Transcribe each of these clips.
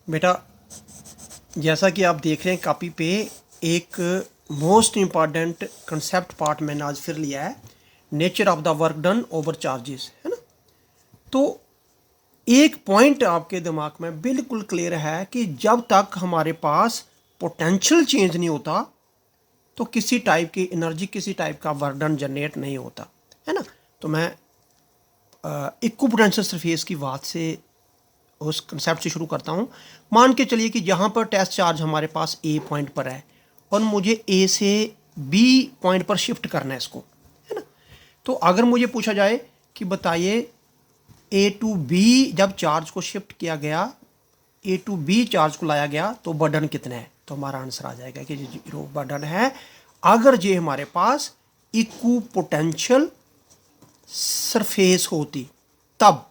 बेटा जैसा कि आप देख रहे हैं कॉपी पे, एक मोस्ट इम्पॉर्टेंट कंसेप्ट पार्ट मैंने आज फिर लिया है, nature of the work done over charges, है ना। तो एक पॉइंट आपके दिमाग में बिल्कुल क्लियर है कि जब तक हमारे पास पोटेंशियल चेंज नहीं होता तो किसी टाइप की एनर्जी, किसी टाइप का वर्क डन जनरेट नहीं होता, है ना। तो मैं इक्विपोटेंशियल सरफेस की बात से, उस कंसेप्ट से शुरू करता हूँ। मान के चलिए कि यहाँ पर टेस्ट चार्ज हमारे पास ए पॉइंट पर है और मुझे ए से बी पॉइंट पर शिफ्ट करना है इसको, है ना। तो अगर मुझे पूछा जाए कि बताइए ए टू बी जब चार्ज को शिफ्ट किया गया, ए टू बी चार्ज को लाया गया तो बर्डन कितना है, तो हमारा आंसर आ जाएगा कि जीरो बर्डन है अगर ये हमारे पास इक्विपोटेंशियल सरफेस होती तब।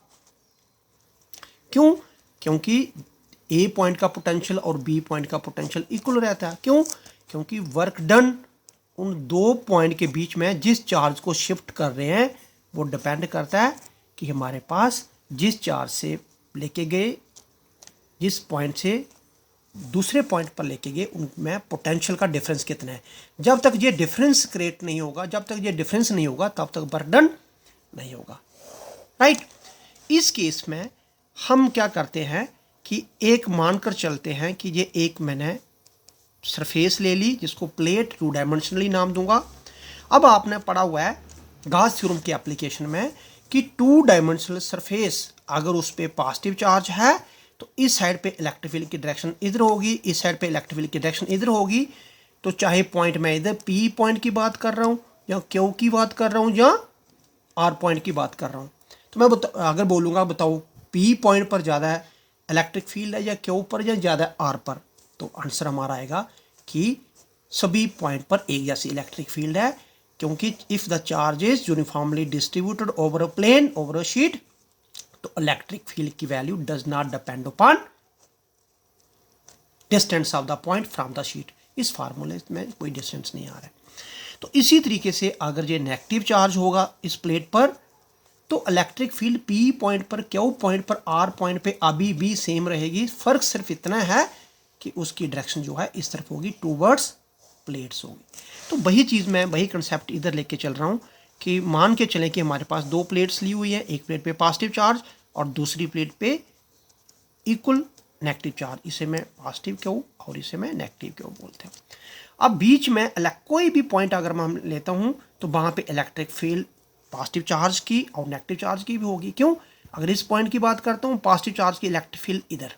क्यों? क्योंकि ए पॉइंट का पोटेंशियल और बी पॉइंट का पोटेंशियल इक्वल रहता है। क्यों? क्योंकि वर्क डन उन दो पॉइंट के बीच में जिस चार्ज को शिफ्ट कर रहे हैं वो डिपेंड करता है कि हमारे पास जिस चार्ज से लेके गए, जिस पॉइंट से दूसरे पॉइंट पर लेके गए, उनमें पोटेंशियल का डिफरेंस कितना है। जब तक ये डिफरेंस क्रिएट नहीं होगा, जब तक ये डिफरेंस नहीं होगा, तब तक वर्क डन नहीं होगा, राइट। इस केस में हम क्या करते हैं कि एक मानकर चलते हैं कि ये एक मैंने सरफेस ले ली जिसको प्लेट टू डायमेंशनली नाम दूंगा। अब आपने पढ़ा हुआ है गॉस थ्योरम की एप्लीकेशन में कि टू डायमेंशनल सरफेस अगर उस पर पॉजिटिव चार्ज है तो इस साइड पे इलेक्ट्रिक फील्ड की डायरेक्शन इधर होगी, इस साइड पे इलेक्ट्रिक फील्ड की डायरेक्शन इधर होगी। तो चाहे पॉइंट मैं इधर पी पॉइंट की बात कर रहा हूँ या क्यू की बात कर रहा हूँ या आर पॉइंट की बात कर रहा हूँ, तो मैं अगर बोलूँगा बताओ पी पॉइंट पर ज़्यादा है इलेक्ट्रिक फील्ड है या क्यू पर या ज़्यादा है आर पर, तो आंसर हमारा आएगा कि सभी पॉइंट पर एक जैसी इलेक्ट्रिक फील्ड है। क्योंकि if the charge is uniformly distributed over a plane over a sheet तो इलेक्ट्रिक फील्ड की value does not depend upon distance of the point from the sheet. इस फार्मूले में कोई डिस्टेंस नहीं आ रहा है। तो इसी तरीके से अगर ये नेगेटिव चार्ज होगा इस प्लेट पर तो इलेक्ट्रिक फील्ड पी पॉइंट पर, क्यू पॉइंट पर, आर पॉइंट पे अभी भी सेम रहेगी। फर्क सिर्फ इतना है कि उसकी डायरेक्शन जो है इस तरफ होगी, टूवर्ड्स प्लेट्स होगी। तो वही चीज़ मैं वही कंसेप्ट इधर लेके चल रहा हूँ कि मान के चलें कि हमारे पास दो प्लेट्स ली हुई है, एक प्लेट पे पॉजिटिव चार्ज और दूसरी प्लेट पे इक्वल नेगेटिव चार्ज। इसे मैं पॉजिटिव क्यू और इसे मैं नेगेटिव क्यू बोलते हैं। अब बीच में कोई भी पॉइंट अगर मैं लेता हूँ तो वहाँ पे इलेक्ट्रिक फील्ड पॉजिटिव चार्ज की और नेगेटिव चार्ज की भी होगी। क्यों? अगर इस पॉइंट की बात करता हूँ पॉजिटिव चार्ज की इलेक्ट्रिक फील्ड इधर,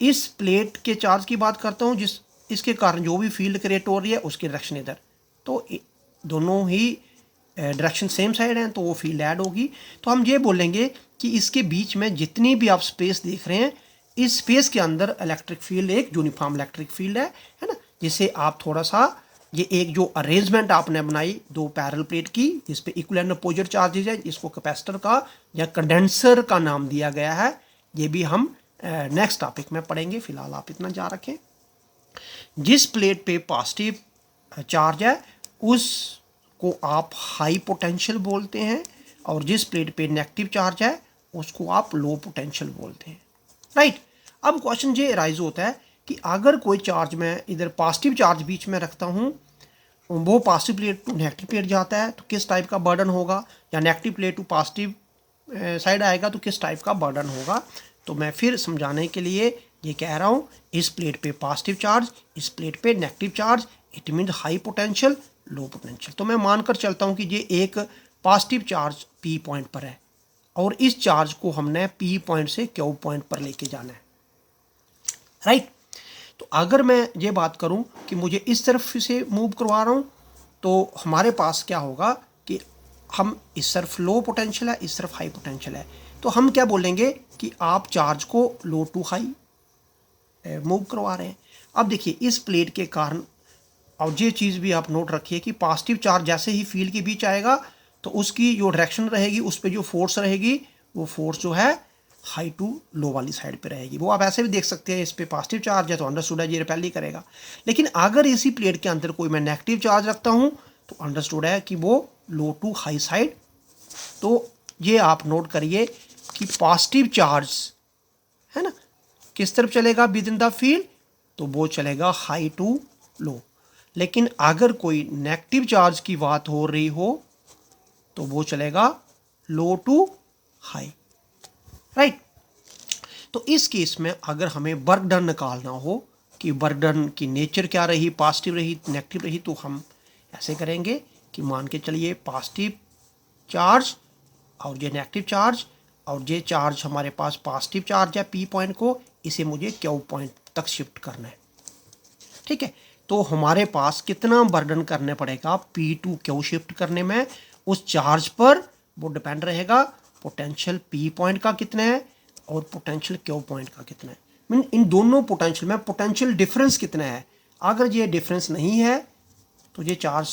इस प्लेट के चार्ज की बात करता हूँ जिस इसके कारण जो भी फील्ड क्रिएट हो रही है उसकी डायरेक्शन इधर, तो दोनों ही डायरेक्शन सेम साइड हैं तो वो फील्ड ऐड होगी। तो हम ये बोलेंगे कि इसके बीच में जितनी भी आप स्पेस देख रहे हैं इस स्पेस के अंदर इलेक्ट्रिक फील्ड एक यूनिफॉर्म इलेक्ट्रिक फील्ड है ना। जिसे आप थोड़ा सा ये एक जो अरेंजमेंट आपने बनाई दो पैरेलल प्लेट की जिस पे इक्वल एंड अपोजिट चार्जेज है, इसको कैपेसिटर का या कंडेंसर का नाम दिया गया है। ये भी हम नेक्स्ट टॉपिक में पढ़ेंगे, फिलहाल आप इतना जा रखें। जिस प्लेट पे पॉजिटिव चार्ज है उसको आप हाई पोटेंशियल बोलते हैं और जिस प्लेट पे नेगेटिव चार्ज है उसको आप लो पोटेंशियल बोलते हैं, राइट। अब क्वेश्चन ये राइज होता है कि अगर कोई चार्ज मैं इधर पॉजिटिव चार्ज बीच में रखता हूँ, वो positive plate to negative plate जाता है तो किस टाइप का बर्डन होगा, या negative plate to positive side आएगा तो किस टाइप का बर्डन होगा। तो मैं फिर समझाने के लिए ये कह रहा हूँ, इस प्लेट पे पॉजिटिव चार्ज, इस प्लेट पे negative charge, it mean high potential low potential. तो मैं मानकर चलता हूँ कि ये एक पॉजिटिव चार्ज पी पॉइंट पर है और इस चार्ज को हमने पी पॉइंट से क्यू पॉइंट पर लेके जाना है, राइट। तो अगर मैं ये बात करूं कि मुझे इस तरफ से मूव करवा रहा हूं तो हमारे पास क्या होगा कि हम इस तरफ लो पोटेंशियल है, इस तरफ हाई पोटेंशियल है, तो हम क्या बोलेंगे कि आप चार्ज को लो टू हाई मूव करवा रहे हैं। अब देखिए इस प्लेट के कारण, और ये चीज़ भी आप नोट रखिए कि पॉजिटिव चार्ज जैसे ही फील्ड के बीच आएगा तो उसकी जो डायरेक्शन रहेगी उस पर जो फोर्स रहेगी वो फोर्स जो है हाई टू लो वाली साइड पे रहेगी। वो आप ऐसे भी देख सकते हैं, इस पे पॉजिटिव चार्ज है तो अंडरस्टूड है ये रिपेल ही करेगा। लेकिन अगर इसी प्लेट के अंदर कोई मैं नेगेटिव चार्ज रखता हूँ तो अंडरस्टूड है कि वो लो टू हाई साइड। तो ये आप नोट करिए कि पॉजिटिव चार्ज है ना, किस तरफ चलेगा विद इन द फील्ड, तो वो चलेगा हाई टू लो। लेकिन अगर कोई नेगेटिव चार्ज की बात हो रही हो तो वो चलेगा लो टू हाई, राइट। तो इस केस में अगर हमें वर्क डन निकालना हो कि वर्क डन की नेचर क्या रही, पॉजिटिव रही नेगेटिव रही, तो हम ऐसे करेंगे कि मान के चलिए पॉजिटिव चार्ज और ये नेगेटिव चार्ज, और ये चार्ज हमारे पास पॉजिटिव चार्ज है पी पॉइंट को, इसे मुझे क्यू पॉइंट तक शिफ्ट करना है, ठीक है। तो हमारे पास कितना बर्डन करने पड़ेगा पी टू क्यू शिफ्ट करने में, उस चार्ज पर वो डिपेंड रहेगा पोटेंशियल पी पॉइंट का कितना है और पोटेंशियल क्यू पॉइंट का कितना है। मीन इन दोनों पोटेंशियल में पोटेंशियल डिफरेंस कितना है। अगर ये डिफरेंस नहीं है तो ये चार्ज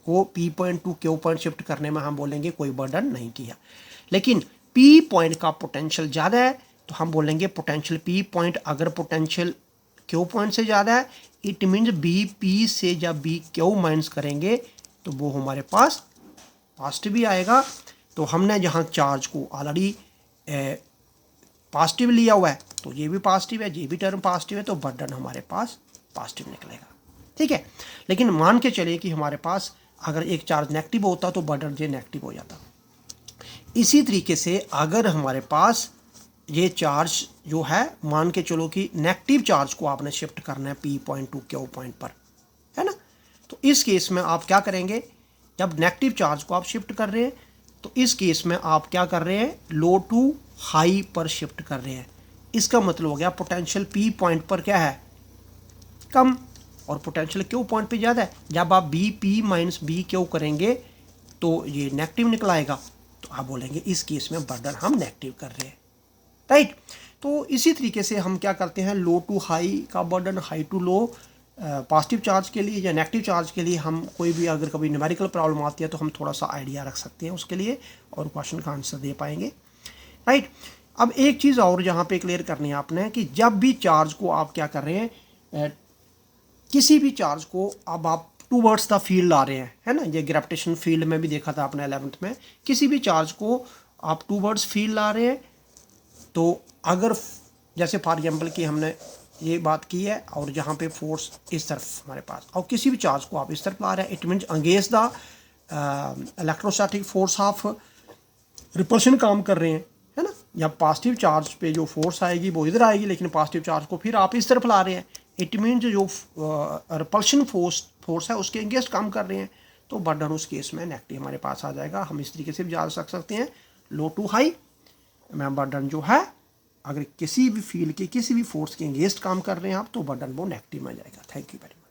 को P point two Q point shift करने में हम बोलेंगे कोई बर्डन नहीं किया। लेकिन पी पॉइंट का पोटेंशियल ज़्यादा है तो हम बोलेंगे पोटेंशियल पी पॉइंट अगर पोटेंशियल क्यू पॉइंट से ज़्यादा है, इट मीन्स बी पी से जब बी क्यू माइनस करेंगे तो वो हमारे पास पॉजिटिव भी आएगा। तो हमने जहाँ चार्ज को ऑलरेडी पॉजिटिव लिया हुआ है तो ये भी पॉजिटिव है, ये भी टर्म पॉजिटिव है, तो बर्डन हमारे पास पॉजिटिव निकलेगा, ठीक है। लेकिन मान के चलिए कि हमारे पास अगर एक चार्ज नेगेटिव होता तो बर्डन ये नेगेटिव हो जाता। इसी तरीके से अगर हमारे पास ये चार्ज जो है, मान के चलो कि नेगेटिव चार्ज को आपने शिफ्ट करना है P point two Q point पर, है ना। तो इस केस में आप क्या करेंगे, जब नेगेटिव चार्ज को आप शिफ्ट कर रहे हैं तो इस केस में आप क्या कर रहे हैं, लो टू हाई पर शिफ्ट कर रहे हैं। इसका मतलब हो गया पोटेंशियल पी पॉइंट पर क्या है, कम, और पोटेंशियल क्यू पॉइंट पे ज़्यादा है। जब आप B P minus B Q करेंगे तो ये नेगेटिव निकल आएगा, तो आप बोलेंगे इस केस में बर्डन हम नेगेटिव कर रहे हैं, राइट। तो इसी तरीके से हम क्या करते हैं, लो टू हाई का burden, high to low, positive charge के लिए या नेगेटिव चार्ज के लिए हम कोई भी अगर कभी न्यूमेरिकल प्रॉब्लम आती है तो हम थोड़ा सा आइडिया रख सकते हैं उसके लिए और क्वेश्चन का आंसर दे पाएंगे, राइट। अब एक चीज़ और यहाँ पे क्लियर करनी है आपने कि जब भी चार्ज को आप क्या कर रहे हैं, किसी भी चार्ज को अब आप टूवर्ड्स द फील्ड ला रहे हैं, है ना। ये ग्रेविटेशन फील्ड में भी देखा था आपने 11th में, किसी भी चार्ज को आप टूवर्ड्स फील्ड ला रहे हैं तो अगर जैसे फॉर एग्जाम्पल कि हमने ये बात की है और जहाँ पे फोर्स इस तरफ हमारे पास, और किसी भी चार्ज को आप इस तरफ ला रहे हैं, it means against the electrostatic force of repulsion काम कर रहे हैं, है ना। या पॉजिटिव चार्ज पे जो फोर्स आएगी वो इधर आएगी, लेकिन पॉजिटिव चार्ज को फिर आप इस तरफ ला रहे हैं, इट मीन्स जो रिपल्शन फोर्स है उसके अगेंस्ट काम कर रहे हैं, तो बर्डन उस केस में नेगेटिव हमारे पास आ जाएगा। हम इस तरीके से भी जान सकते हैं, लो टू हाई में बर्डन जो है अगर किसी भी फील्ड के किसी भी फोर्स के अगेंस्ट काम कर रहे हैं आप तो बर्डन वो नेगेटिव में जाएगा। Thank you very much.